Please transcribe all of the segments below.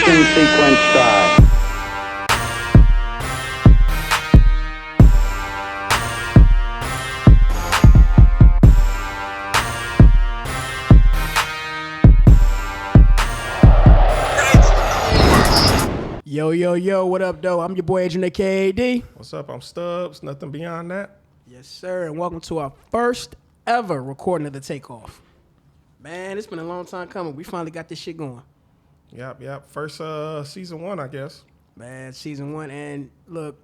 Ignition sequence start. Yo, what up, though? I'm your boy, Agent AKD. What's up? I'm Stubbs. Nothing beyond that. Yes, sir, and welcome to our first ever recording of the TakeOff. Man, it's been a long time coming. We finally got this shit going. Yep. First season 1, I guess. Man, season 1, and look,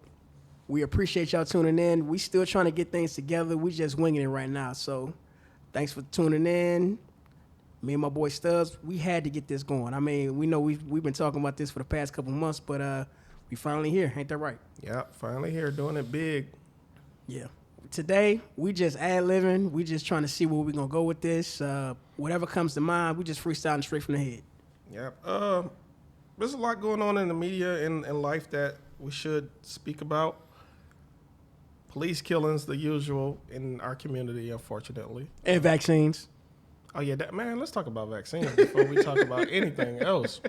we appreciate y'all tuning in. We still trying to get things together. We just winging it right now, so thanks for tuning in. Me and my boy Stubbs, we had to get this going. I mean, we know we've been talking about this for the past couple months, but we finally here. Ain't that right? Yep, finally here, doing it big. Yeah. Today, we just ad-libbing. We just trying to see where we're going to go with this. Whatever comes to mind, we just freestyling straight from the head. Yep. There's a lot going on in the media and life that we should speak about. Police killings, the usual in our community, unfortunately. And vaccines. Oh, yeah, man, let's talk about vaccines before we talk about anything else.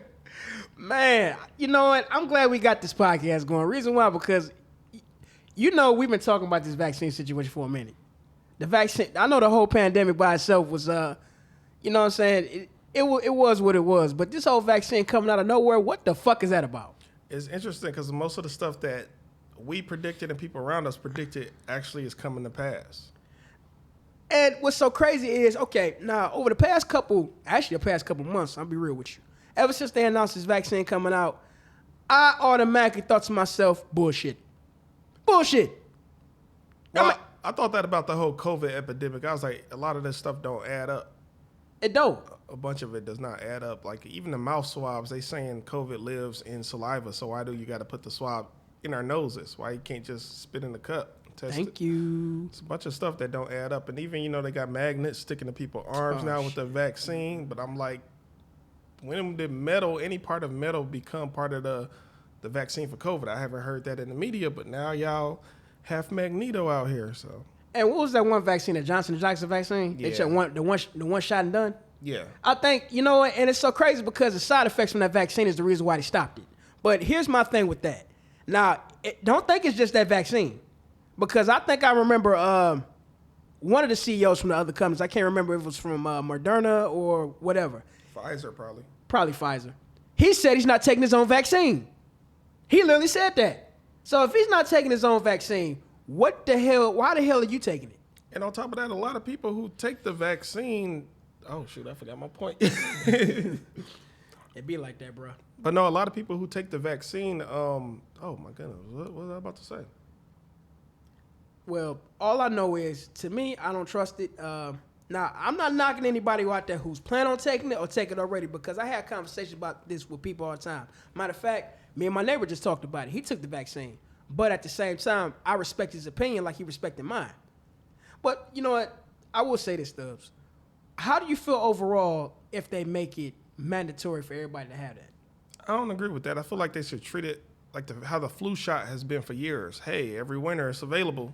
Man, you know what? I'm glad we got this podcast going. Reason why, because, you know, we've been talking about this vaccine situation for a minute. The vaccine, I know the whole pandemic by itself was, you know what I'm saying? It was what it was. But this whole vaccine coming out of nowhere, what the fuck is that about? It's interesting because most of the stuff that we predicted and people around us predicted actually is coming to pass. And what's so crazy is, okay, now over the past couple months, I'll be real with you. Ever since they announced this vaccine coming out, I automatically thought to myself, bullshit. Well, I thought that about the whole COVID epidemic. I was like, a lot of this stuff don't add up. It don't. A bunch of it does not add up. Like even the mouth swabs, they saying COVID lives in saliva. So why do you got to put the swab in our noses? Why you can't just spit in the cup? Thank you. It's a bunch of stuff that don't add up. And even, you know, they got magnets sticking to people's arms now with the vaccine. But I'm like, when did any part of metal become part of the vaccine for COVID? I haven't heard that in the media, but now y'all have Magneto out here. So. And what was that one vaccine, the Johnson & Johnson vaccine? Yeah. They said the one shot and done? Yeah. I think, you know what, and it's so crazy because the side effects from that vaccine is the reason why they stopped it. But here's my thing with that. Now, don't think it's just that vaccine. Because I think I remember one of the CEOs from the other companies, I can't remember if it was from Moderna or whatever. Pfizer, probably. Probably Pfizer. He said he's not taking his own vaccine. He literally said that. So if he's not taking his own vaccine, why the hell are you taking it? And on top of that, a lot of people who take the vaccine, oh shoot, I forgot my point. It be like that, bro. But no, a lot of people who take the vaccine, oh my goodness, what was I about to say? Well, all I know is, to me, I don't trust it. Now, I'm not knocking anybody out there who's planning on taking it or take it already, because I had conversations about this with people all the time. Matter of fact, me and my neighbor just talked about it. He took the vaccine. But at the same time, I respect his opinion like he respected mine. But you know what? I will say this, Stubbs. How do you feel overall if they make it mandatory for everybody to have that? I don't agree with that. I feel like they should treat it like how the flu shot has been for years. Hey, every winter it's available.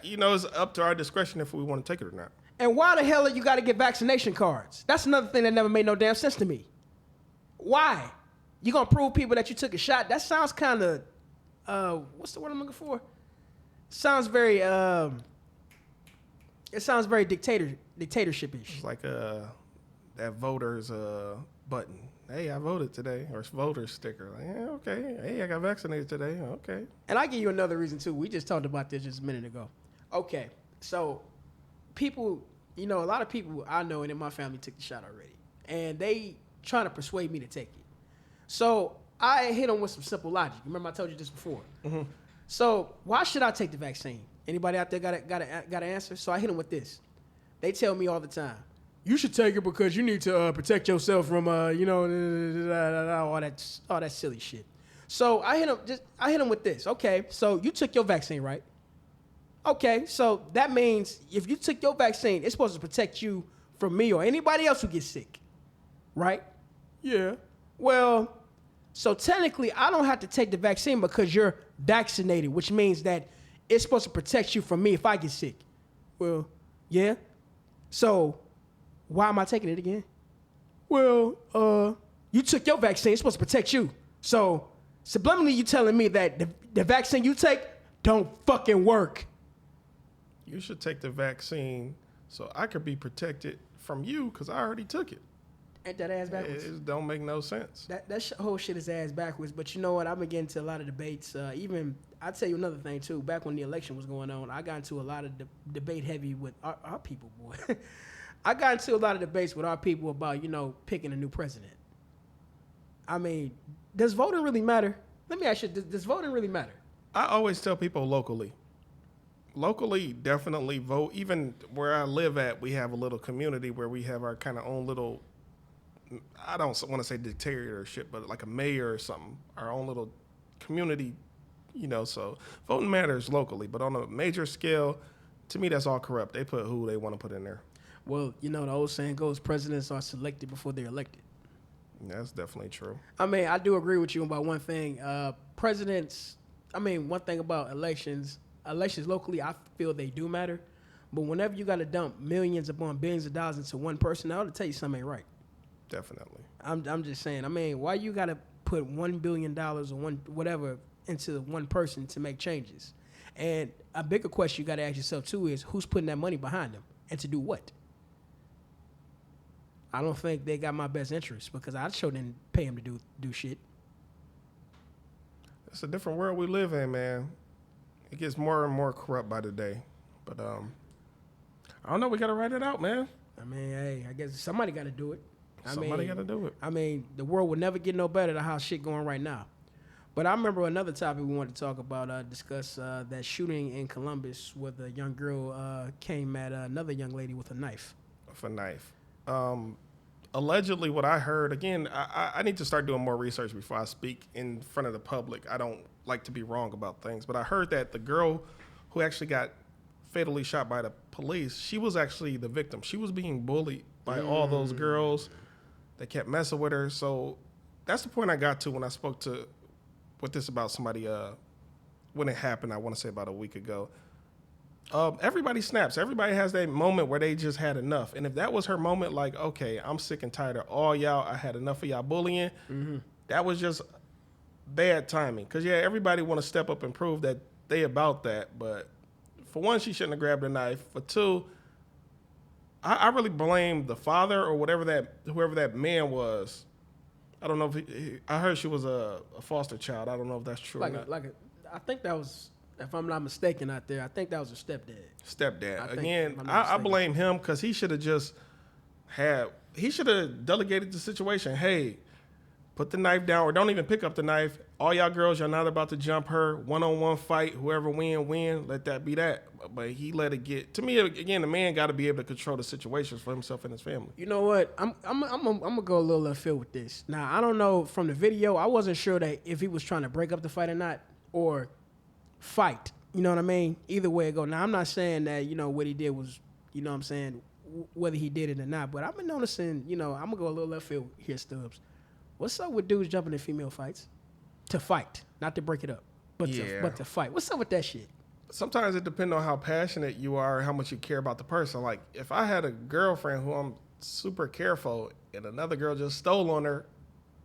You know, it's up to our discretion if we want to take it or not. And why the hell you got to get vaccination cards? That's another thing that never made no damn sense to me. Why? You going to prove people that you took a shot? That sounds kind of, what's the word I'm looking for? Sounds very, it sounds very dictatorship-ish. It's like that voter's button. Hey, I voted today, or voter sticker. Like, yeah, okay. Hey, I got vaccinated today. Okay. And I give you another reason, too. We just talked about this just a minute ago. Okay, so people, you know, a lot of people I know and in my family took the shot already. And they trying to persuade me to take it. So I hit them with some simple logic. Remember I told you this before. Mm-hmm. So why should I take the vaccine? Anybody out there got an answer? So I hit them with this. They tell me all the time, you should take it because you need to protect yourself from, you know, all that silly shit. So I hit him with this. Okay, so you took your vaccine, right? Okay, so that means if you took your vaccine, it's supposed to protect you from me or anybody else who gets sick, right? Yeah. Well, so technically, I don't have to take the vaccine because you're vaccinated, which means that it's supposed to protect you from me if I get sick. Well, yeah. So why am I taking it again? Well, You took your vaccine. It's supposed to protect you. So subliminally, you telling me that the vaccine you take don't fucking work. You should take the vaccine so I could be protected from you because I already took it. Ain't that ass backwards? It don't make no sense. That whole shit is ass backwards. But you know what? I've been getting into a lot of debates. Even I'll tell you another thing too. Back when the election was going on, I got into a lot of debate heavy with our people, boy. I got into a lot of debates with our people about, picking a new president. I mean, does voting really matter? Let me ask you, does voting really matter? I always tell people locally, definitely vote. Even where I live at, we have a little community where we have our kind of own little, I don't want to say dictatorship, but like a mayor or something, our own little community, so voting matters locally. But on a major scale, to me, that's all corrupt. They put who they want to put in there. Well, the old saying goes, presidents are selected before they're elected. That's definitely true. I mean, I do agree with you about one thing. One thing about elections locally, I feel they do matter. But whenever you got to dump millions upon billions of dollars into one person, I ought to tell you something ain't right. Definitely. I'm just saying. I mean, why you got to put $1 billion or whatever into one person to make changes? And a bigger question you got to ask yourself too is who's putting that money behind them and to do what? I don't think they got my best interest because I sure didn't pay them to do shit. It's a different world we live in, man. It gets more and more corrupt by the day. But I don't know. We got to write it out, man. I mean, hey, I guess somebody got to do it. Somebody got to do it. I mean, the world will never get no better than how shit going right now. But I remember another topic we wanted to talk about, discuss that shooting in Columbus where the young girl came at another young lady with a knife. Allegedly, what I heard, again, I need to start doing more research before I speak in front of the public. I don't like to be wrong about things, but I heard that the girl who actually got fatally shot by the police, she was actually the victim. She was being bullied by all those girls that kept messing with her. So that's the point I got to when I spoke with this about somebody when it happened, I want to say about a week ago. Everybody snaps. Everybody has that moment where they just had enough. And if that was her moment, like, okay, I'm sick and tired of all y'all. I had enough of y'all bullying. Mm-hmm. That was just bad timing. Because, everybody want to step up and prove that they about that. But for one, she shouldn't have grabbed a knife. For two, I really blame the father or whoever that man was. I don't know if I heard she was a foster child. I don't know if that's true or not. I think that was... If I'm not mistaken out there, I think that was a stepdad. Again, I blame him because he should have delegated the situation. Hey, put the knife down or don't even pick up the knife. All y'all girls, you're not about to jump her. One-on-one fight. Whoever win. Let that be that. But he let it get. To me, again, the man got to be able to control the situations for himself and his family. You know what? I'm gonna go a little left field with this. Now, I don't know from the video. I wasn't sure that if he was trying to break up the fight or not, or fight, you know what I mean? Either way it go. Now, I'm not saying that, what he did was, what I'm saying, whether he did it or not, but I've been noticing, I'm going to go a little left field here, Stubbs. What's up with dudes jumping in female fights? To fight, not to break it up, but to fight. What's up with that shit? Sometimes it depends on how passionate you are, how much you care about the person. Like, if I had a girlfriend who I'm super careful and another girl just stole on her,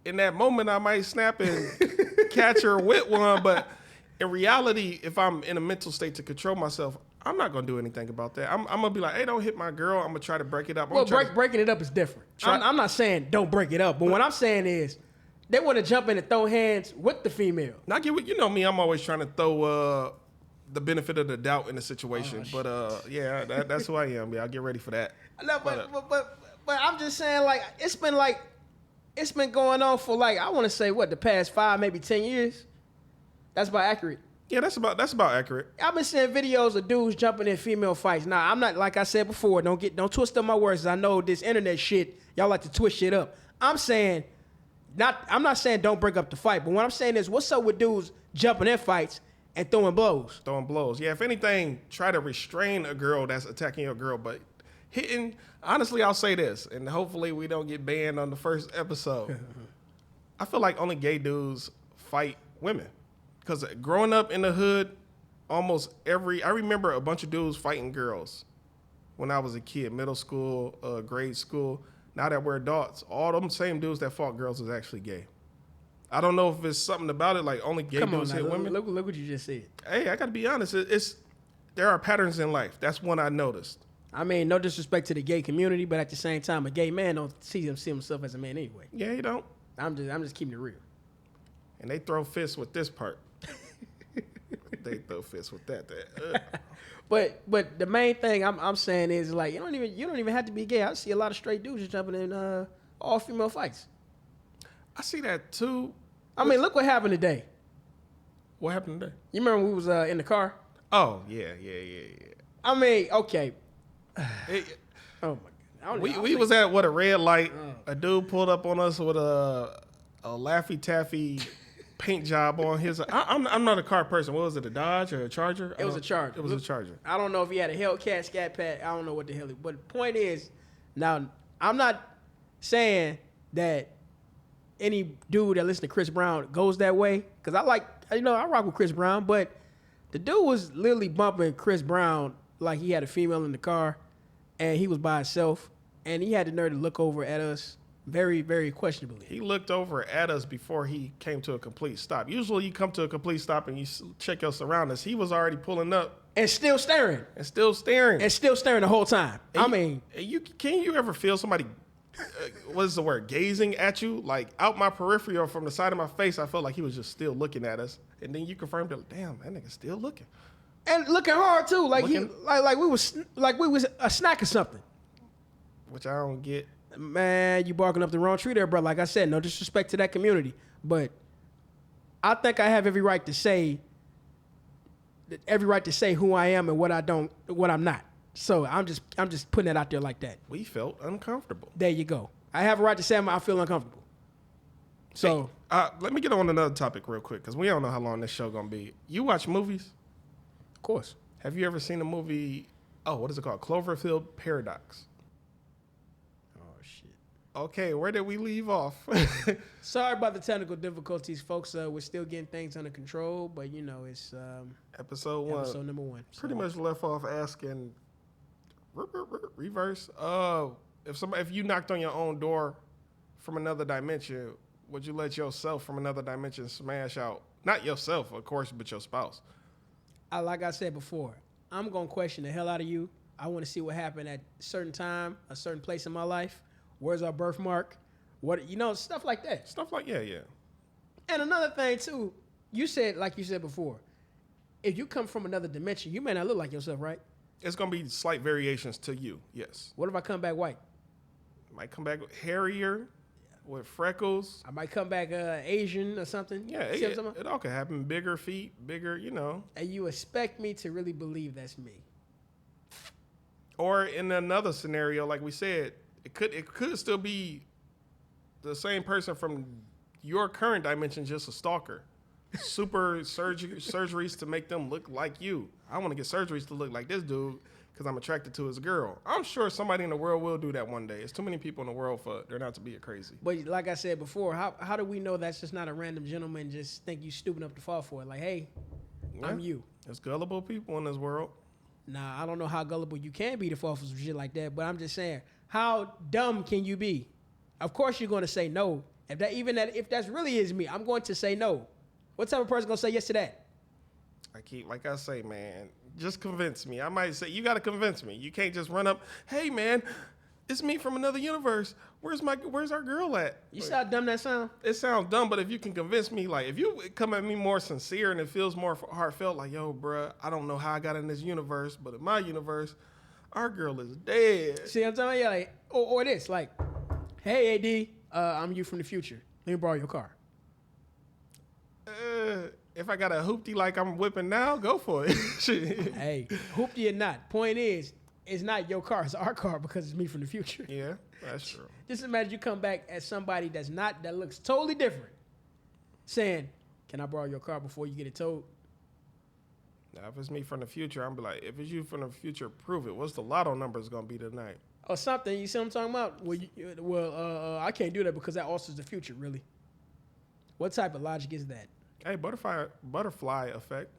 in that moment I might snap and catch her with one, but... In reality, if I'm in a mental state to control myself, I'm not going to do anything about that. I'm going to be like, hey, don't hit my girl. I'm going to try to break it up. Breaking it up is different. I'm not saying don't break it up, but what I'm saying is they want to jump in and throw hands with the female. Now, you know me, I'm always trying to throw the benefit of the doubt in the situation. That's who I am. Yeah, I'll get ready for that. No, but I'm just saying, it's been going on for I want to say the past 5, maybe 10 years. That's about accurate. Yeah, that's about accurate. I've been seeing videos of dudes jumping in female fights. Now, I'm not, like I said before, don't twist up my words. I know this internet shit, y'all like to twist shit up. I'm not saying don't break up the fight, but what I'm saying is, what's up with dudes jumping in fights and throwing blows? Yeah, if anything, try to restrain a girl that's attacking your girl, but hitting, honestly, I'll say this, and hopefully we don't get banned on the first episode. I feel like only gay dudes fight women. Because growing up in the hood, I remember a bunch of dudes fighting girls when I was a kid, middle school, grade school. now that we're adults, all them same dudes that fought girls is actually gay. I don't know if it's something about it, like only gay dudes hit women. Look what you just said. Hey, I got to be honest. There are patterns in life. That's one I noticed. I mean, no disrespect to the gay community, but at the same time, a gay man don't see himself as a man anyway. Yeah, you don't. I'm just keeping it real. And they throw fists with this part. They throw fists with that. But the main thing I'm saying is like you don't even have to be gay. I see a lot of straight dudes jumping in all female fights. I see that too. I mean, look what happened today. What happened today? You remember we was in the car? Oh yeah. I mean, okay. Oh my God. We was at a red light. A dude pulled up on us with a Laffy Taffy paint job on his. I'm not a car person. What was it? A Dodge or a Charger? It was a Charger. It was a Charger. I don't know if he had a Hellcat, Scat Pad. I don't know what the hell. But the point is, now I'm not saying that any dude that listens to Chris Brown goes that way because I rock with Chris Brown, but the dude was literally bumping Chris Brown like he had a female in the car, and he was by himself, and he had the nerve to look over at us very, very questionably. He looked over at us before he came to a complete stop. Usually you come to a complete stop and you check your surroundings. He was already pulling up. And still staring. The whole time. Can you ever feel somebody, what is the word, gazing at you? Like out my periphery or from the side of my face, I felt like he was just still looking at us. And then you confirmed it, damn, that nigga's still looking. And looking hard too, like we was a snack or something. Which I don't get. Man, you barking up the wrong tree there, bro. Like I said, no disrespect to that community, but I think I have every right to say who I am and what I'm not. So I'm just putting it out there like that. We felt uncomfortable. There you go. I have a right to say I feel uncomfortable. So let me get on another topic real quick because we don't know how long this show gonna be. You watch movies? Of course. Have you ever seen a movie? Oh, what is it called? Cloverfield Paradox. Okay, where did we leave off? Sorry about the technical difficulties, folks. We're still getting things under control, but it's episode 1. Episode number 1. Pretty much left off asking reverse. If you knocked on your own door from another dimension, would you let yourself from another dimension smash out? Not yourself, of course, but your spouse. Like I said before, I'm gonna question the hell out of you. I want to see what happened at a certain time, a certain place in my life. Where's our birthmark? What stuff like that. Stuff like yeah. And another thing too, like you said before, if you come from another dimension, you may not look like yourself, right? It's gonna be slight variations to you, yes. What if I come back white? Might come back hairier, with freckles. I might come back Asian or something. Yeah, it all could happen. Bigger feet, bigger, And you expect me to really believe that's me? Or in another scenario, like we said. It could still be the same person from your current dimension, just a stalker. Super surgeries to make them look like you. I want to get surgeries to look like this dude because I'm attracted to his girl. I'm sure somebody in the world will do that one day. It's too many people in the world for there not to be a crazy. But like I said before, how do we know that's just not a random gentleman just think you stupid enough to fall for it? Like, hey, yeah, I'm you. There's gullible people in this world. Nah, I don't know how gullible you can be to fall for some shit like that, but I'm just saying, how dumb can you be? Of course you're going to say no. If that's really is me, I'm going to say no. What type of person going to say yes to that? Like I say, man, just convince me. I might say, you got to convince me. You can't just run up, hey, man, it's me from another universe. Where's our girl at? You see how dumb that sound? It sounds dumb, but if you can convince me, like, if you come at me more sincere and it feels more heartfelt, like, yo, bruh, I don't know how I got in this universe, but in my universe, our girl is dead. See, I'm telling you, like, or this, like, hey, AD, I'm you from the future. Let me borrow your car. If I got a hoopty like I'm whipping now, go for it. Hey, hoopty or not, point is, it's not your car, it's our car because it's me from the future. Yeah, that's true. Just imagine you come back as somebody that looks totally different, saying, can I borrow your car before you get it towed? Now, if it's me from the future, I'm be like, if it's you from the future, prove it. What's the lotto numbers going to be tonight? Or something. You see what I'm talking about? I can't do that because that alters the future, really. What type of logic is that? Hey, butterfly effect.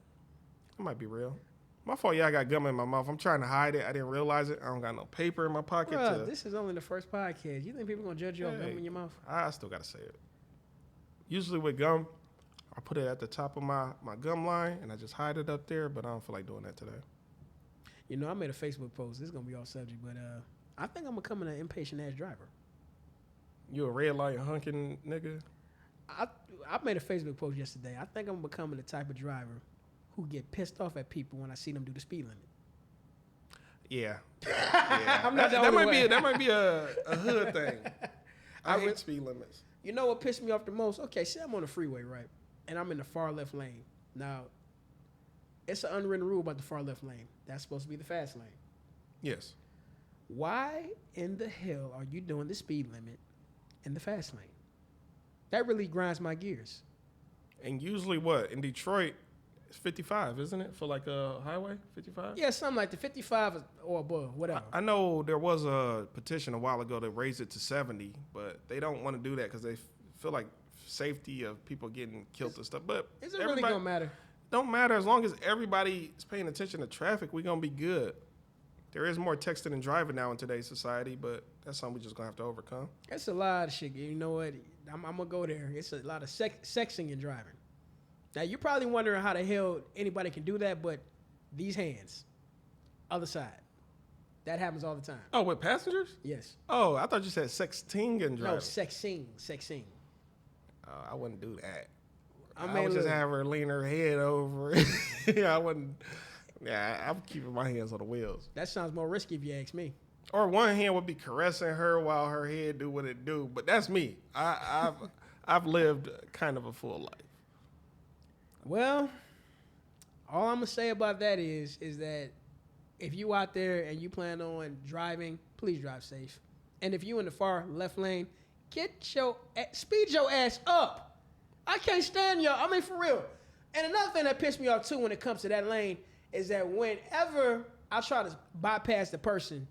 It might be real. My fault, yeah, I got gum in my mouth. I'm trying to hide it. I didn't realize it. I don't got no paper in my pocket. Bruh, this is only the first podcast. You think people going to judge you on gum in your mouth? I still got to say it. Usually with gum, I put it at the top of my gum line, and I just hide it up there, but I don't feel like doing that today. You know, I made a Facebook post. This is going to be off subject, but I think I'm becoming an impatient-ass driver. You a red light honking nigga? I made a Facebook post yesterday. I think I'm becoming the type of driver who get pissed off at people when I see them do the speed limit. Yeah. I'm not that might be a hood thing. I hate speed limits. You know what pissed me off the most? Okay, say I'm on the freeway, right? And I'm in the far left lane. Now, it's an unwritten rule about the far left lane. That's supposed to be the fast lane. Yes. Why in the hell are you doing the speed limit in the fast lane? That really grinds my gears. And usually what? In Detroit, it's 55, isn't it? For like a highway, 55? Yeah, something like the 55 or above, whatever. I know there was a petition a while ago to raise it to 70, but they don't want to do that because they feel like safety of people getting killed and stuff. But is it really going to matter? Don't matter. As long as everybody is paying attention to traffic, we're going to be good. There is more texting and driving now in today's society, but that's something we're just going to have to overcome. It's a lot of shit. You know what? I'm going to go there. It's a lot of sexing and driving. Now, you're probably wondering how the hell anybody can do that, but these hands, other side, that happens all the time. Oh, with passengers? Yes. Oh, I thought you said sexting and driving. No, sexing. I wouldn't do that. I would just have her lean her head over. I wouldn't. Yeah, I'm keeping my hands on the wheels. That sounds more risky if you ask me. Or one hand would be caressing her while her head do what it do. But that's me. I've lived kind of a full life. Well, all I'm gonna say about that is that if you out there and you plan on driving, please drive safe. And if you in the far left lane, speed your ass up. I can't stand y'all. I mean, for real. And another thing that pissed me off too when it comes to that lane is that whenever I try to bypass the person,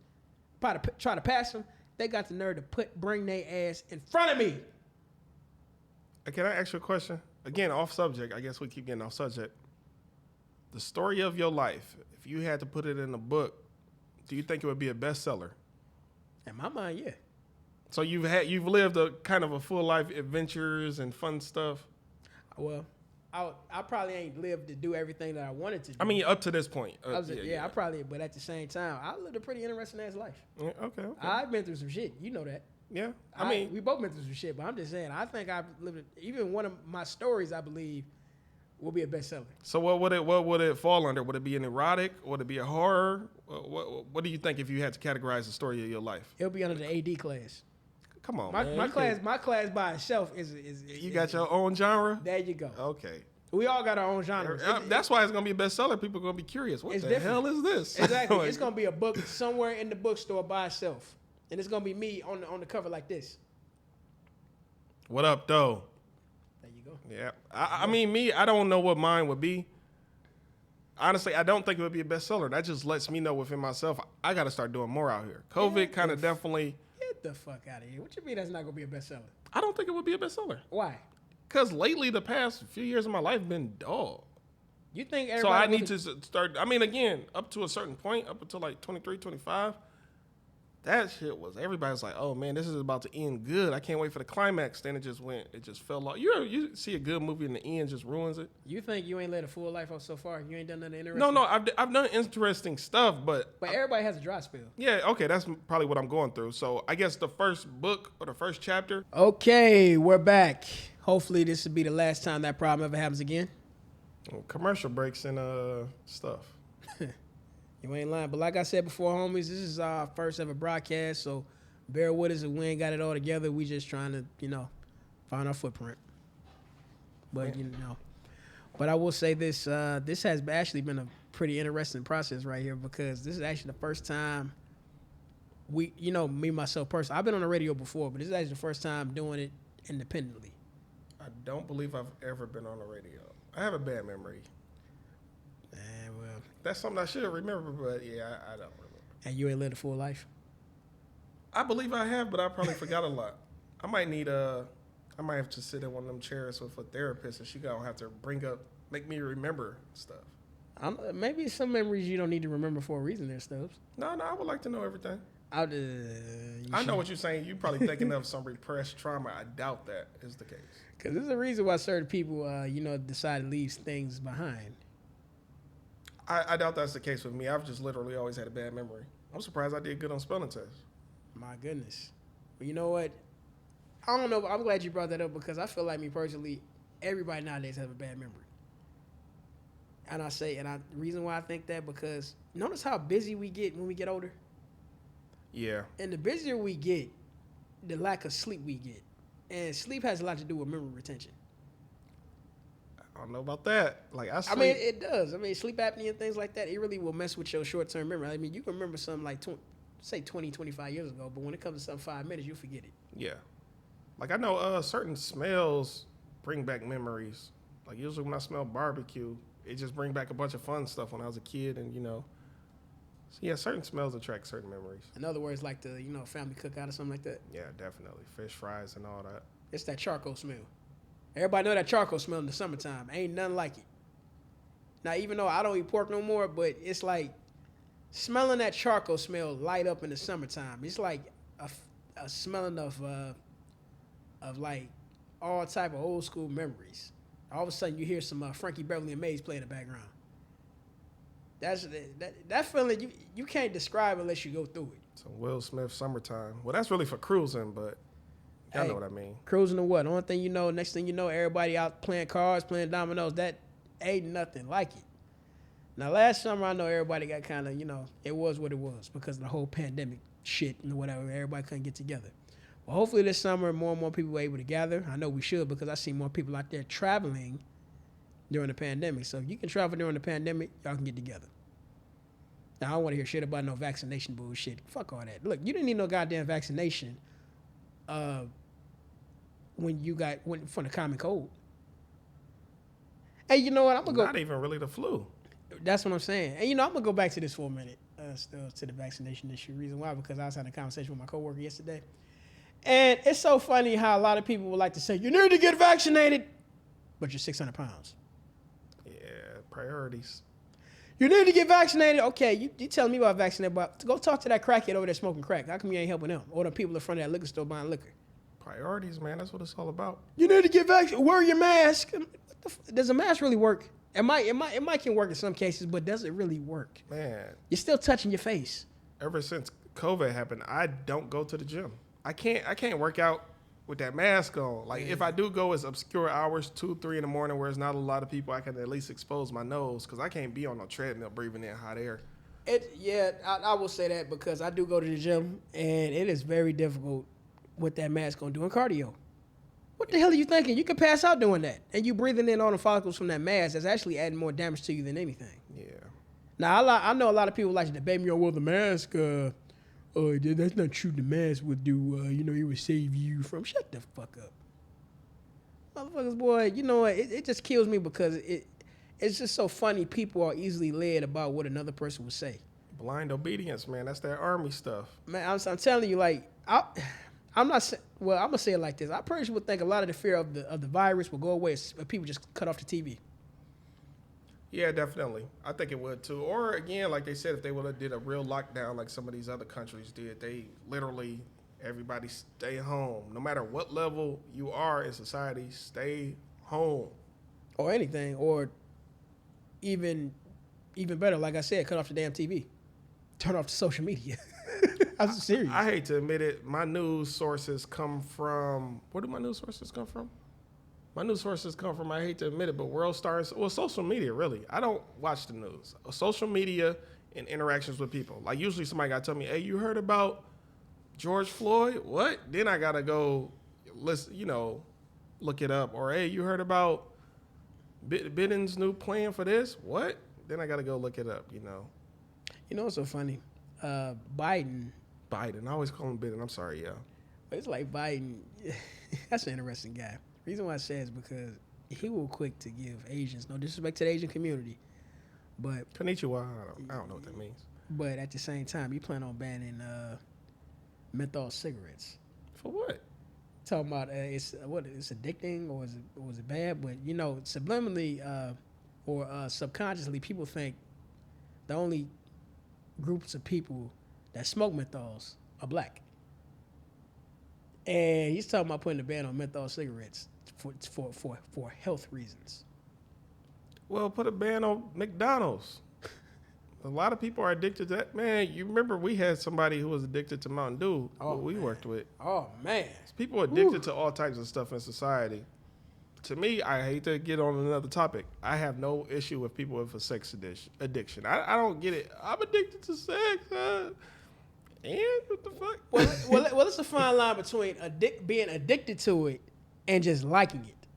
try to pass them, they got the nerve to bring their ass in front of me. Can I ask you a question? Again, off subject. I guess we keep getting off subject. The story of your life, if you had to put it in a book, do you think it would be a bestseller? In my mind, yeah. So you've lived a kind of a full life, adventures and fun stuff. Well, I probably ain't lived to do everything that I wanted to do. I mean, up to this point. I probably, but at the same time, I lived a pretty interesting ass life. Yeah, okay. I've been through some shit. You know that. Yeah. I mean, we both been through some shit, but I'm just saying, I think I've lived, even one of my stories, I believe, will be a bestseller. So what would it fall under? Would it be an erotic? Would it be a horror? What do you think if you had to categorize the story of your life? It'll be under the AD class. Come on, man. My class by itself is you got your own genre? There you go. Okay. We all got our own genres. That's why it's gonna be a bestseller. People are gonna be curious. What the hell is this? Exactly. It's gonna be a book somewhere in the bookstore by itself, and it's gonna be me on the cover like this. What up, though? There you go. Yeah. I mean, I don't know what mine would be. Honestly, I don't think it would be a bestseller. That just lets me know within myself, I got to start doing more out here. COVID kind of definitely. Get the fuck out of here. What you mean that's not going to be a bestseller? I don't think it would be a bestseller. Why? Because lately, the past few years of my life have been dog. You think everybody... So I need to start... I mean, again, up to a certain point, up until like 23, 25, that shit was... Everybody's like, oh, man, this is about to end good. I can't wait for the climax. Then it just fell off. You see a good movie and the end just ruins it? You think you ain't led a full life so far? You ain't done nothing interesting? No, I've done interesting stuff, but... But everybody has a dry spell. Yeah, okay, that's probably what I'm going through. So I guess the first book or the first chapter... Okay, we're back. Hopefully this will be the last time that problem ever happens again. Commercial breaks and stuff. You ain't lying. But like I said before, homies, this is our first ever broadcast, so bear with us if we ain't got it all together. We just trying to, find our footprint. But, But I will say this, this has actually been a pretty interesting process right here because this is actually the first time me, myself personally, I've been on the radio before, but this is actually the first time doing it independently. I don't believe I've ever been on the radio. I have a bad memory. Well, that's something I should remember, but yeah, I don't remember. And you ain't lived a full life? I believe I have, but I probably forgot a lot. I might have to sit in one of them chairs with a therapist, and she gonna have to make me remember stuff. Maybe some memories you don't need to remember for a reason. There, Stubbs. No, I would like to know everything. I know what you're saying. You're probably thinking of some repressed trauma. I doubt that is the case. Because there's a reason why certain people, decide to leave things behind. I doubt that's the case with me. I've just literally always had a bad memory. I'm surprised I did good on spelling tests. My goodness. Well, you know what? I don't know, but I'm glad you brought that up because I feel like me personally, everybody nowadays has a bad memory. And the reason why I think that because notice how busy we get when we get older. Yeah. And the busier we get, the lack of sleep we get. And sleep has a lot to do with memory retention. I don't know about that. I mean, it does. I mean, sleep apnea and things like that, it really will mess with your short-term memory. I mean, you can remember something like, 20, 25 years ago, but when it comes to something 5 minutes, you'll forget it. Yeah. I know certain smells bring back memories. Usually when I smell barbecue, it just brings back a bunch of fun stuff when I was a kid and, So, yeah, certain smells attract certain memories. In other words, like the, family cookout or something like that? Yeah, definitely. Fish fries and all that. It's that charcoal smell. Everybody know that charcoal smell in the summertime. Ain't nothing like it. Now, even though I don't eat pork no more, but it's like smelling that charcoal smell light up in the summertime. It's like a smelling of like all type of old school memories. All of a sudden, you hear some Frankie Beverly and Maze play in the background. That feeling you can't describe unless you go through it. Some Will Smith summertime. Well, that's really for cruising, but y'all know what I mean. Cruising to what? Only thing you know, next thing you know, everybody out playing cards, playing dominoes. That ain't nothing like it. Now, last summer, I know everybody got kind of, it was what it was because of the whole pandemic shit and whatever. Everybody couldn't get together. Well, hopefully this summer, more and more people were able to gather. I know we should because I see more people out there traveling during the pandemic. So if you can travel during the pandemic, y'all can get together. Now, I don't want to hear shit about no vaccination bullshit. Fuck all that. Look, you didn't need no goddamn vaccination when you went from the common cold. Hey, you know what? I'm going to go. Not even really the flu. That's what I'm saying. And, I'm going to go back to this for a minute, still to the vaccination issue. Reason why, because I was having a conversation with my coworker yesterday. And it's so funny how a lot of people would like to say, you need to get vaccinated, but you're 600 pounds. Yeah, priorities. You need to get vaccinated. Okay, you telling me about vaccinated, but go talk to that crackhead over there smoking crack. How come you ain't helping them? Or the people in front of that liquor store buying liquor? Priorities, man. That's what it's all about. You need to get vaccinated. Wear your mask. Does a mask really work? It might can work in some cases, but does it really work? Man. You're still touching your face. Ever since COVID happened, I don't go to the gym. I can't work out with that mask on. If I do go, it's obscure hours, 2, 3 in the morning, where there's not a lot of people. I can at least expose my nose because I can't be on no treadmill breathing in hot air. I will say that because I do go to the gym, and it is very difficult with that mask on doing cardio. What the hell are you thinking? You could pass out doing that, and you breathing in all the follicles from that mask. That's actually adding more damage to you than anything. Yeah. Now, I know a lot of people like to debate me on, well, the mask, that's not true. The mask would do, it would save you from. Shut the fuck up. Motherfuckers, boy, you know what? It just kills me because it's just so funny. People are easily led about what another person would say. Blind obedience, man. That's that army stuff. Man, I'm telling you, I'm not. Well, I'm gonna say it like this. I personally would think a lot of the fear of the virus will go away if people just cut off the TV. Yeah, definitely. I think it would too. Or again, like they said, if they would have did a real lockdown like some of these other countries did, they literally everybody stay home. No matter what level you are in society, stay home. Or anything, or even better, like I said, cut off the damn TV. Turn off the social media. I'm serious. I hate to admit it. My news sources come from. Where do my news sources come from? My news sources come from, I hate to admit it, but world stars, social media, really. I don't watch the news. Social media and interactions with people. Usually somebody got to tell me, hey, you heard about George Floyd? What? Then I got to go, look it up. Or, hey, you heard about Biden's new plan for this? What? Then I got to go look it up, You know what's so funny? Biden. I always call him Biden. I'm sorry, yeah. It's like Biden. That's an interesting guy. The reason why I say is because he will quick to give Asians, no disrespect to the Asian community, but Konnichiwa, I don't know what that means. But at the same time, you plan on banning menthol cigarettes. For what? Talking about it's addicting or was it bad? But subliminally, or subconsciously, people think the only groups of people that smoke menthols are black. And he's talking about putting a ban on menthol cigarettes for health reasons. Well, put a ban on McDonald's. A lot of people are addicted to that. Man, you remember we had somebody who was addicted to Mountain Dew who we worked with. Oh, man. People are addicted to all types of stuff in society. To me, I hate to get on another topic. I have no issue with people with a sex addiction. I don't get it. I'm addicted to sex. And what the fuck? Well, it's a fine line between being addicted to it and just liking it.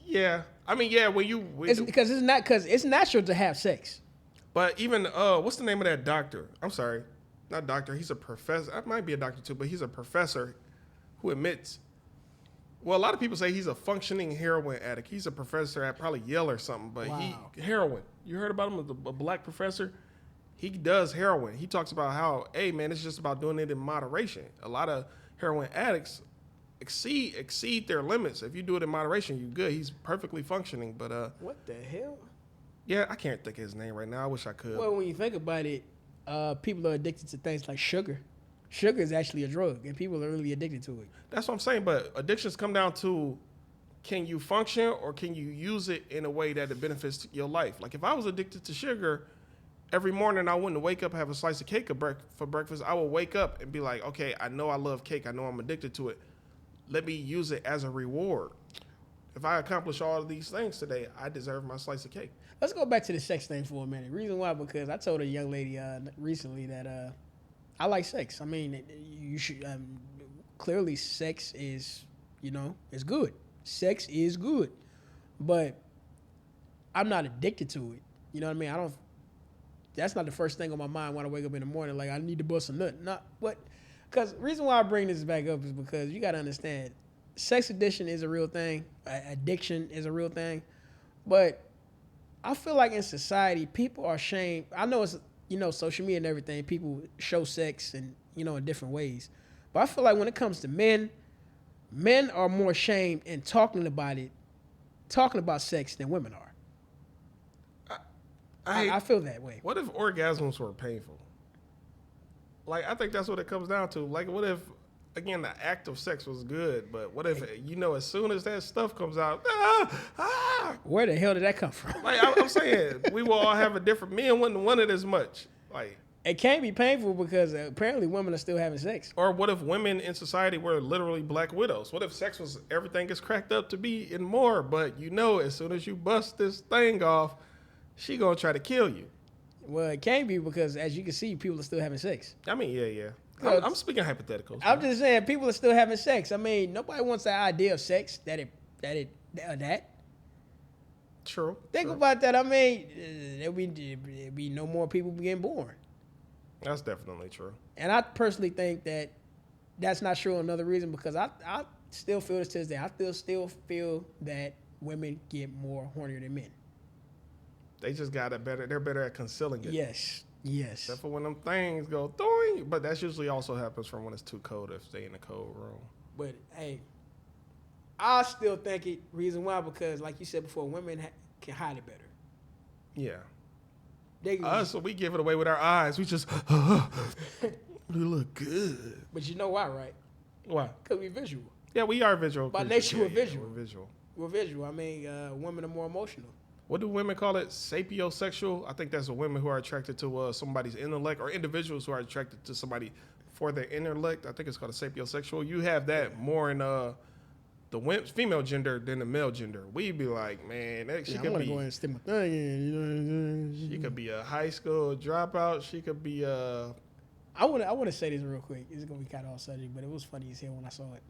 Yeah. I mean, yeah, because it's natural to have sex. But even what's the name of that doctor? I'm sorry, not doctor. He's a professor. I might be a doctor too, but he's a professor who admits. Well, a lot of people say he's a functioning heroin addict. He's a professor at probably Yale or something, but heroin. You heard about him? A black professor. He does heroin. He talks about how, hey man, it's just about doing it in moderation. A lot of heroin addicts exceed their limits. If you do it in moderation, you're good. He's perfectly functioning. But what the hell? Yeah, I can't think of his name right now. I wish I could. Well, when you think about it, people are addicted to things like sugar. Sugar is actually a drug, and people are really addicted to it. That's what I'm saying. But addictions come down to, can you function or can you use it in a way that it benefits your life? Like if I was addicted to sugar, every morning I wouldn't wake up, have a slice of cake for breakfast. I would wake up and be like, okay, I know I love cake. I know I'm addicted to it. Let me use it as a reward. If I accomplish all of these things today, I deserve my slice of cake. Let's go back to the sex thing for a minute. Reason why, because I told a young lady recently that I like sex. I mean, you should clearly sex is, is good. Sex is good, but I'm not addicted to it. You know what I mean? That's not the first thing on my mind when I wake up in the morning. Like I need to bust a nut. Not what. Because reason why I bring this back up is because you got to understand, sex addiction is a real thing. Addiction is a real thing. But I feel like in society, people are ashamed. I know it's, social media and everything. People show sex and, in different ways. But I feel like when it comes to men are more ashamed in talking about sex than women are. I feel that way. What if orgasms were painful? Like, I think that's what it comes down to. Like, what if, again, the act of sex was good, but what if, as soon as that stuff comes out, where the hell did that come from? Like, I'm saying, we will all have a different, men wouldn't want it as much. Like, it can't be painful because apparently women are still having sex. Or what if women in society were literally black widows? What if sex was everything is cracked up to be and more, but as soon as you bust this thing off, she gonna try to kill you. Well, it can't be because, as you can see, people are still having sex. I mean, yeah. I'm speaking hypotheticals. I'm just saying, people are still having sex. I mean, nobody wants the idea of sex that. True. Think about that. I mean, there'll be no more people getting born. That's definitely true. And I personally think that that's not true. Another reason, because I still feel this to this day. I still feel that women get more hornier than men. They just got it better. They're better at concealing it. Yes. Except for when them things go throing. But that usually also happens from when it's too cold if they in a cold room. But, hey, I still think it. Reason why, because like you said before, women can hide it better. Yeah. So we give it away with our eyes. We just, we look good. But you know why, right? Why? Because we visual. Yeah, we are visual. By nature, we're visual. We're visual. I mean, women are more emotional. What do women call it? Sapiosexual? I think that's the women who are attracted to somebody's intellect, or individuals who are attracted to somebody for their intellect. I think it's called a sapiosexual. You have that more in the female gender than the male gender. We'd be like, man, she could be. Go ahead and stick my thing in. She could be a high school dropout. She could be a. I want to say this real quick. It's gonna be kind of off subject, but it was funny as hell when I saw it.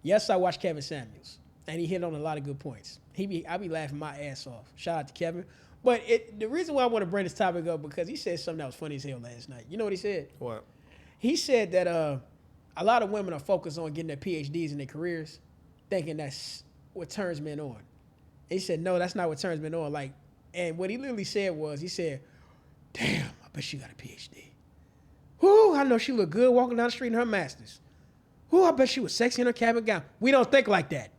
Yes, I watched Kevin Samuels, and he hit on a lot of good points. I be laughing my ass off. Shout out to Kevin. But the reason why I want to bring this topic up, because he said something that was funny as hell last night. You know what he said? What? He said that a lot of women are focused on getting their PhDs in their careers, thinking that's what turns men on. He said, no, that's not what turns men on. Like, and what he literally said was, he said, damn, I bet she got a PhD. Whoo, I know she looked good walking down the street in her master's. Whoo, I bet she was sexy in her cabin gown. We don't think like that.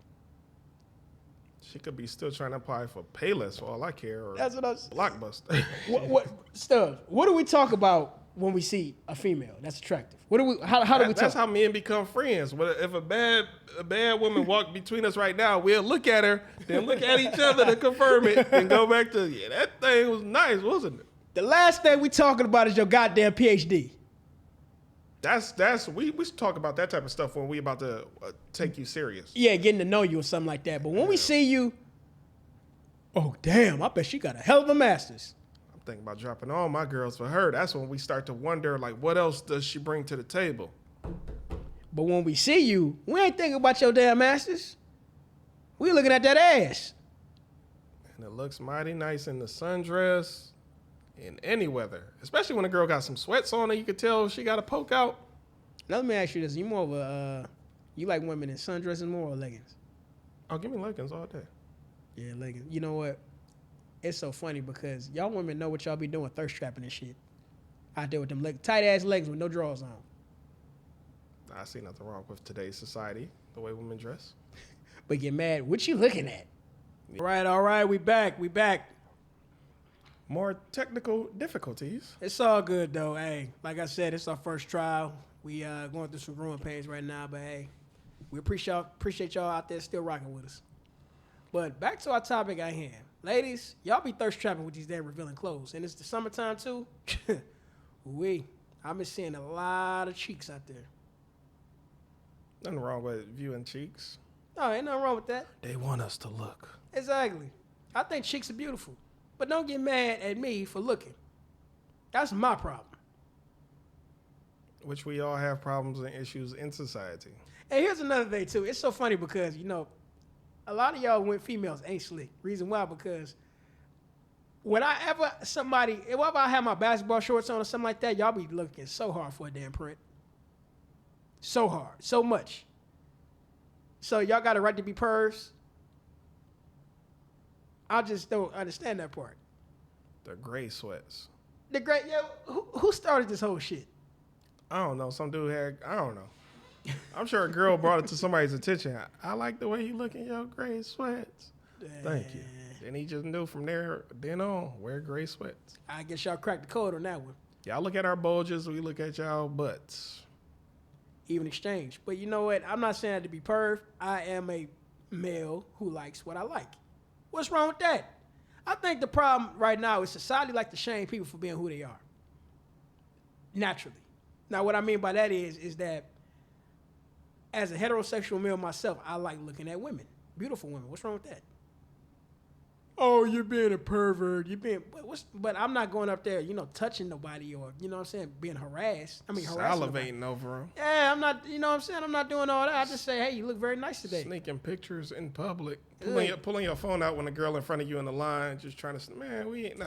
She could be still trying to apply for Payless for all I care, or That's what I was. Blockbuster. What stuff? What do we talk about when we see a female that's attractive? What do we? How do we talk? That's how men become friends. If a bad woman walk between us right now, we'll look at her, then look at each other to confirm it, and go back to that thing was nice, wasn't it? The last thing we talking about is your goddamn PhD. We should talk about that type of stuff when we about to take you serious. Yeah, getting to know you or something like that. But when we see you, oh damn, I bet she got a hell of a master's. I'm thinking about dropping all my girls for her. That's when we start to wonder, like, what else does she bring to the table? But when we see you, we ain't thinking about your damn master's. We looking at that ass. And it looks mighty nice in the sundress. In any weather, especially when a girl got some sweats on her, you could tell she got a poke out. Now let me ask you this: you more of a you like women in sundresses more or leggings? Oh, give me leggings all day. Yeah, leggings. You know what? It's so funny because y'all women know what y'all be doing, thirst trapping and shit. Out there with them tight ass leggings with no drawers on. I see nothing wrong with today's society, the way women dress. But get mad. What you looking at? All right, we back. More technical difficulties. It's all good though. Hey, like I said, it's our first trial. We going through some growing pains right now, but hey, we appreciate y'all out there still rocking with us. But back to our topic at hand. Ladies, y'all be thirst trapping with these damn revealing clothes. And it's the summertime too. I've been seeing a lot of cheeks out there. Nothing wrong with viewing cheeks. No, ain't nothing wrong with that. They want us to look. Exactly. I think cheeks are beautiful. But don't get mad at me for looking. That's my problem. Which we all have problems and issues in society. And here's another thing, too. It's so funny because, a lot of y'all with females ain't slick. Reason why, because if I have my basketball shorts on or something like that, y'all be looking so hard for a damn print. So hard. So much. So y'all got a right to be pervs. I just don't understand that part. The gray sweats. Who started this whole shit? I don't know. Some dude I don't know. I'm sure a girl brought it to somebody's attention. I like the way you look in your gray sweats. Thank you. And he just knew from then on, wear gray sweats. I guess y'all cracked the code on that one. Y'all look at our bulges, we look at y'all butts. Even exchange. But you know what? I'm not saying that to be perv. I am a male who likes what I like. What's wrong with that? I think the problem right now is society like to shame people for being who they are. Naturally. Now, what I mean by that is that as a heterosexual male myself, I like looking at women. Beautiful women. What's wrong with that? Oh, you're being a pervert. But I'm not going up there, touching nobody or, being harassed. Salivating over them. Yeah, I'm not, I'm not doing all that. I just say, hey, you look very nice today. Sneaking pictures in public. Pulling your phone out when a girl in front of you in the line, just trying to, we ain't,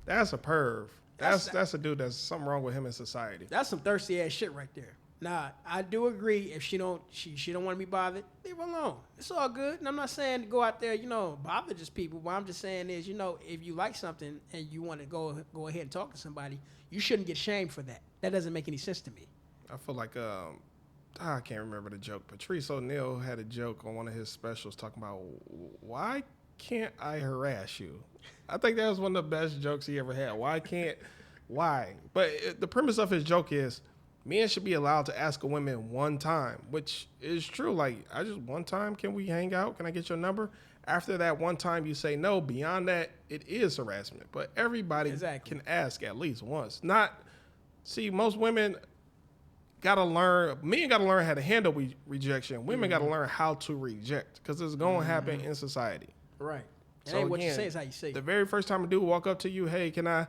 That's a perv. That's a dude that's something wrong with him in society. That's some thirsty ass shit right there. Nah, I do agree. If she don't want to be bothered, leave her alone. It's all good. And I'm not saying to go out there, bother just people. What I'm just saying is, if you like something and you want to go ahead and talk to somebody, you shouldn't get shamed for that. That doesn't make any sense to me. I feel like I can't remember the joke. Patrice O'Neal had a joke on one of his specials talking about why can't I harass you? I think that was one of the best jokes he ever had. Why? But the premise of his joke is men should be allowed to ask a woman one time, which is true. Like, one time, can we hang out? Can I get your number? After that one time you say no, beyond that, it is harassment. But everybody can ask at least once. Most women gotta learn, men gotta learn how to handle rejection. Women gotta learn how to reject because it's gonna happen in society. Right. So what you say is how you say it. The very first time a dude walk up to you, hey, can I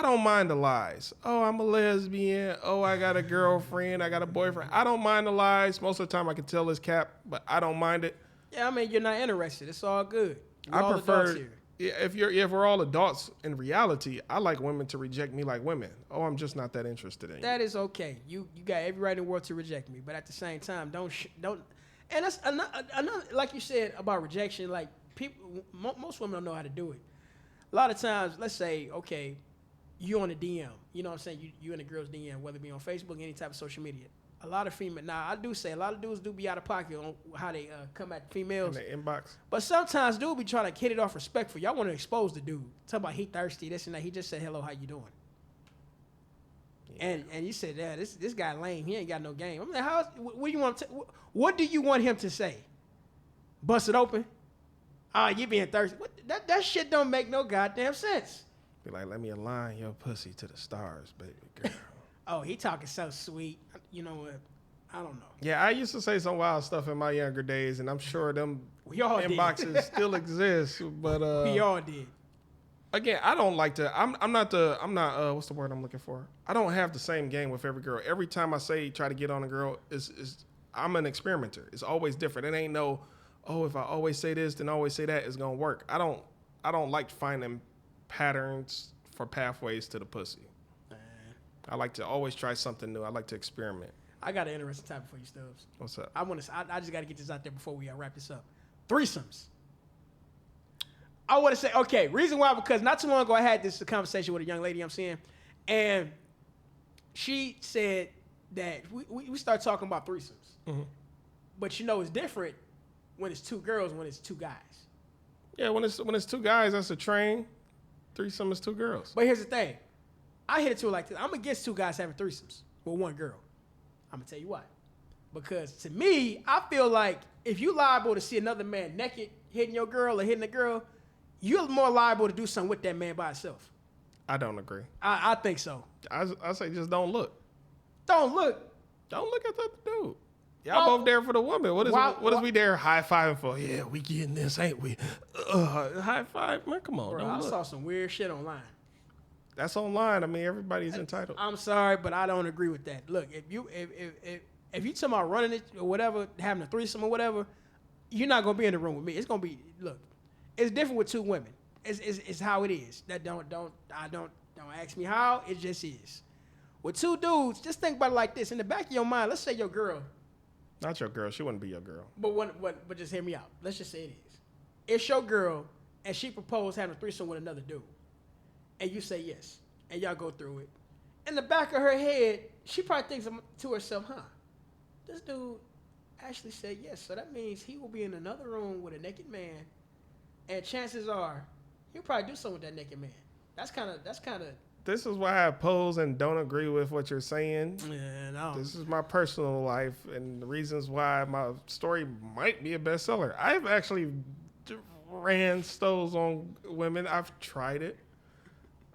don't mind the lies. Oh, I'm a lesbian. Oh, I got a girlfriend. I got a boyfriend. I don't mind the lies. Most of the time I can tell it's cap, but I don't mind it. Yeah, you're not interested. It's all good. I prefer, if we're all adults in reality, I like women to reject me like women. Oh, I'm just not that interested in you. That is okay. You got every right in the world to reject me, but at the same time, don't. And that's another, like you said about rejection. Like most women don't know how to do it. A lot of times, let's say, okay, you on a DM. You know what I'm saying? You in a girl's DM, whether it be on Facebook, any type of social media. A lot of female. Now, I do say a lot of dudes do be out of pocket on how they come at females. In the inbox. But sometimes dudes be trying to hit it off respectful. Y'all want to expose the dude. Talk about he thirsty, this and that. He just said, hello, how you doing? Yeah. And you said, yeah, this guy lame. He ain't got no game. I'm like, what do you want what do you want him to say? Bust it open? You being thirsty. That shit don't make no goddamn sense. Be like, let me align your pussy to the stars, baby girl. Oh, he talking so sweet. You know what? I don't know. Yeah, I used to say some wild stuff in my younger days, and I'm sure them we all inboxes still exist. But we all did. Again, I don't like to. I'm not. What's the word I'm looking for? I don't have the same game with every girl. Every time I try to get on a girl, I'm an experimenter. It's always different. It ain't no, if I always say this, then always say that, it's gonna work. I don't like finding patterns for pathways to the pussy. I like to always try something new. I like to experiment. I got an interesting topic for you, Stubbs. What's up? I just got to get this out there before we wrap this up. Threesomes. I want to say, okay, reason why, because not too long ago I had this conversation with a young lady I'm seeing, and she said that we started talking about threesomes. Mm-hmm. But it's different when it's two girls, when it's two guys. Yeah, when it's two guys, that's a train. Threesome is two girls. But here's the thing. I hit it to her like this. I'm against two guys having threesomes with one girl. I'm going to tell you why. Because to me, I feel like if you liable to see another man naked hitting your girl or hitting a girl, you're more liable to do something with that man by himself. I don't agree. I think so. I say just don't look. Don't look. Don't look at the other dude. Y'all both there for the woman. What is we there high-fiving for? Yeah, we getting this, ain't we? High five? Man, come on. Bro, don't I look. saw some weird shit online. That's online. I mean, everybody's entitled. I'm sorry, but I don't agree with that. Look, if you talking about running it or whatever, having a threesome or whatever, you're not gonna be in the room with me. It's gonna be it's different with two women. It's how it is. That don't ask me how. It just is. With two dudes, just think about it like this. In the back of your mind, let's say your girl. Not your girl. She wouldn't be your girl. But just hear me out. Let's just say it is. It's your girl, and she proposed having a threesome with another dude. And you say yes, and y'all go through it. In the back of her head, she probably thinks to herself, this dude actually said yes, so that means he will be in another room with a naked man, and chances are he'll probably do something with that naked man. That's kind of. This is why I oppose and don't agree with what you're saying. Yeah, no. This is my personal life and the reasons why my story might be a bestseller. I've actually ran stoves on women. I've tried it.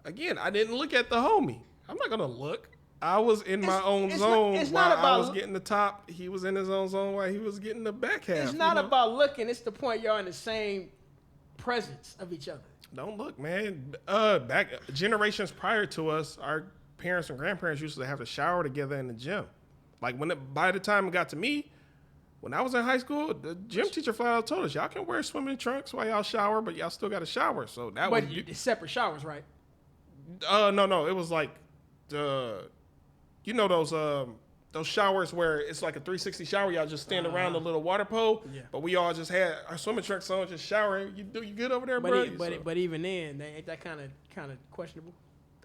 Again, I didn't look at the homie. I'm not gonna look. I was in my own zone while I was getting the top. He was in his own zone while he was getting the back half. It's not about looking. It's the point y'all in the same presence of each other. Don't look, man. Back generations prior to us, our parents and grandparents used to have to shower together in the gym. Like by the time it got to me, when I was in high school, the gym teacher flat out told us y'all can wear swimming trunks while y'all shower, but y'all still got to shower. So that was separate showers, right? No. It was like those showers where it's like a 360 shower. Y'all just stand around the little water pole. Yeah. But we all just had our swimming trunks on, just showering. You good over there, bro? But even then, ain't that kind of questionable?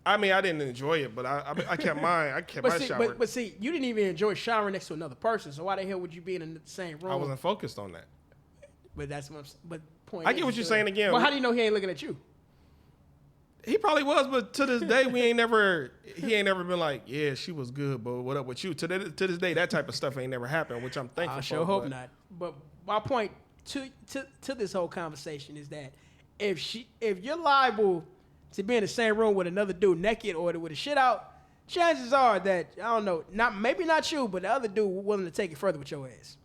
I mean, I didn't enjoy it, but I kept mine. I kept my shower. But see, you didn't even enjoy showering next to another person. So why the hell would you be in the same room? I wasn't focused on that. But that's what. Point. I get what you're saying again. Well, how do you know he ain't looking at you? He probably was, but to this day, he ain't never been like, yeah, she was good, but what up with you? To this day, that type of stuff ain't never happened, which I'm thankful for. I sure hope not. But my point to this whole conversation is that if you're liable to be in the same room with another dude naked or with a shit out, chances are that, I don't know, maybe not you, but the other dude willing to take it further with your ass.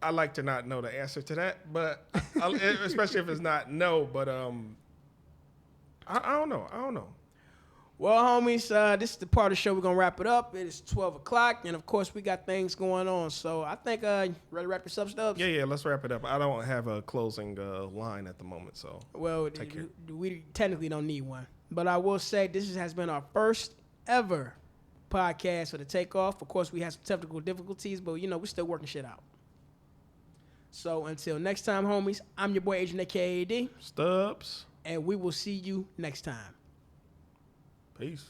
I like to not know the answer to that, but especially if it's not no, but I don't know. Well, homies, this is the part of the show. We're going to wrap it up. It is 12 o'clock, and, of course, we got things going on. So I think, ready to wrap this up, Stubbs? Yeah, let's wrap it up. I don't have a closing line at the moment, so we technically don't need one. But I will say this has been our first ever podcast for the Takeoff. Of course, we had some technical difficulties, but, we're still working shit out. So until next time, homies, I'm your boy, Agent AKAD. Stubbs. And we will see you next time. Peace.